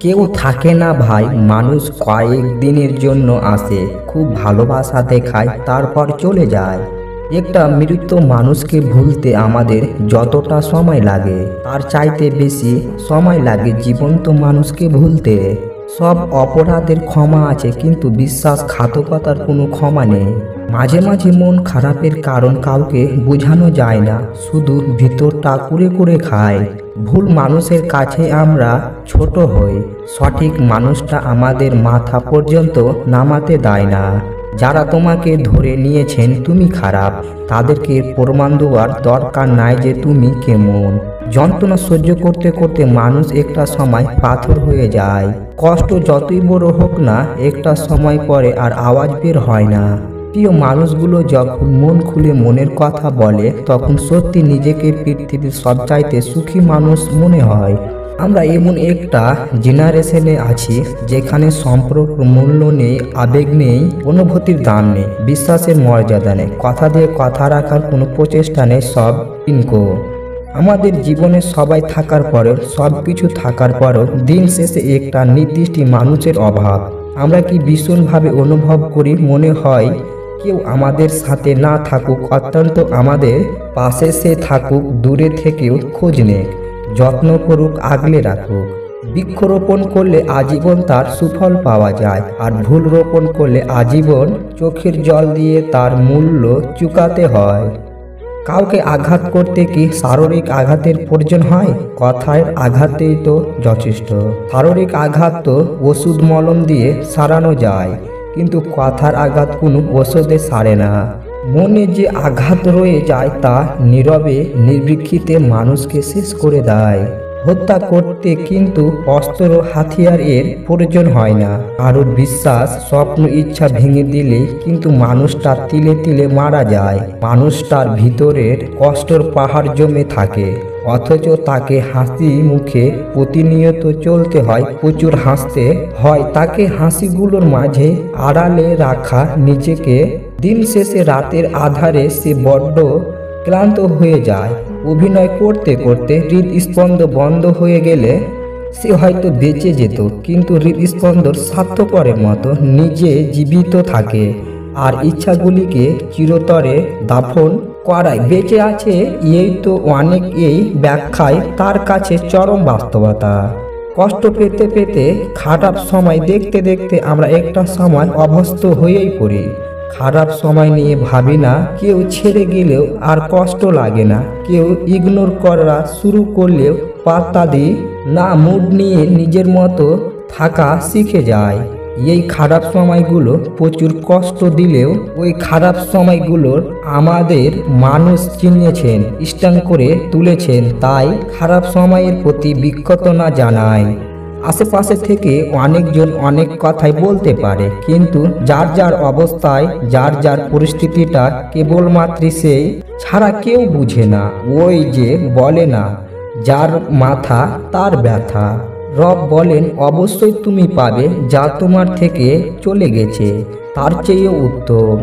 কেউ থাকে না ভাই, মানুষ কয়েকদিনের জন্য আসে, খুব ভালোবাসা দেখায়, তারপর চলে যায়। একটা মৃত মানুষকে ভুলতে আমাদের যতটা সময় লাগে তার চাইতে বেশি সময় লাগে জীবন্ত মানুষকে ভুলতে। সব অপরাধের ক্ষমা আছে, কিন্তু বিশ্বাসঘাতকতার কোনো ক্ষমা নেই। মাঝে মাঝে মন খারাপের কারণ কাউকে বোঝানো যায় না, শুধু ভিতরটা কুড়ে কুড়ে খায়। ভুল মানুষের কাছে আমরা ছোট হই, সঠিক মানুষটা আমাদের মাথা পর্যন্ত নামাতে দেয় না। যারা তোমাকে ধরে নিয়েছেন তুমি খারাপ, তাদেরকে প্রমাণ দেওয়ার দরকার নাই যে তুমি কেমন। যন্ত্রণা সহ্য করতে করতে মানুষ একটা সময় পাথর হয়ে যায়। কষ্ট যতই বড় হোক না, একটা সময় পরে আর আওয়াজ বের হয় না। প্রিয় মানুষগুলো যখন মন খুলে মনের কথা বলে, তখন সত্যি নিজেকে পৃথিবীর সবচাইতে সুখী মানুষ মনে হয়। আমরা এমন একটা জেনারেশনে আছি যেখানে সম্পর্ক মূল্য নেই, আবেগ নেই, অনুভূতির দাম নেই, বিশ্বাসের মর্যাদা নেই, কথা দিয়ে কথা রাখার কোনো প্রচেষ্টা নেই, সব ইনকো। আমাদের জীবনে সবাই থাকার পরেও, সব কিছু থাকার পরেও দিন শেষে একটা নির্দিষ্ট মানুষের অভাব। আমরা কি ভীষণভাবে অনুভব করি, মনে হয় কেউ আমাদের সাথে না থাকুক, অত্যন্ত আমাদের পাশে সে থাকুক, দূরে থেকেও খোঁজ নেক, যত্ন করুক, আগলে রাখুক। বৃক্ষরোপণ করলে আজীবন তার সুফল পাওয়া যায়, আর ভুল রোপণ করলে আজীবন চোখের জল দিয়ে তার মূল্য চুকাতে হয়। কাউকে আঘাত করতে কি শারীরিক আঘাতের প্রয়োজন হয়? কথার আঘাতেই তো যথেষ্ট। শারীরিক আঘাত তো ওষুধ মলম দিয়ে সারানো যায়, কিন্তু কথার আঘাত কোনো ওষুধে সারে না। মনে যে আঘাত রয়ে যায় তা নীরবে নির্বিক্ষিতে মানুষকে শেষ করে দেয়। হত্যা করতে কিন্তু অস্ত্র হাতিয়ার এর প্রয়োজন হয় না। কারোর বিশ্বাস, স্বপ্ন, ইচ্ছা ভেঙে দিলেই কিন্তু মানুষটা তিলে তিলে মারা যায়। মানুষটার ভিতরের কষ্টের পাহাড় জমে থাকে, অথচ তাকে হাসি মুখে প্রতিনিয়ত চলতে হয়, প্রচুর হাসতে হয় তাকে। হাসিগুলোর মাঝে আড়ালে রাখা নিজেকে। দিন শেষে রাতের আধারে সে বড্ড ক্লান্ত হয়ে যায়। অভিনয় করতে করতে হৃদস্পন্দ বন্ধ হয়ে গেলে সে হয়তো বেঁচে যেত, কিন্তু হৃদস্পন্দর স্বার্থপরের মতো নিজে জীবিত থাকে, আর ইচ্ছাগুলিকে চিরতরে দাফন করায় বেঁচে আছে। এই তো অনেক, এই ব্যাখ্যায় তার কাছে চরম বাস্তবতা। কষ্ট পেতে পেতে, খারাপ সময় দেখতে দেখতে আমরা একটা সময় অভ্যস্ত হয়েই পড়ি। খারাপ সময় নিয়ে ভাবি না, কেউ ছেড়ে গেলেও আর কষ্ট লাগে না, কেউ ইগনোর করা শুরু করলেও পাত্তা দিই না, মুড নিয়ে নিজের মতো থাকা শিখে যায়। এই খারাপ সময়গুলো প্রচুর কষ্ট দিলেও ওই খারাপ সময়গুলোর আমাদের মানুষ চিনিয়েছেন, স্ট্যান্ড করে তুলেছেন। তাই খারাপ সময়ের প্রতি বিক্ষত না জানায়। আশেপাশে থেকে অনেকজন অনেক কথাই বলতে পারে, কিন্তু যার যার অবস্থায়, যার যার পরিস্থিতিটা কেবলমাত্র সেই ছাড়া কেউ বুঝে না। ওই যে বলে না, যার মাথা তার ব্যথা। রব বলেন, অবশ্যই তুমি পাবে যা তোমার থেকে চলে গেছে, তার চেয়েও উত্তম।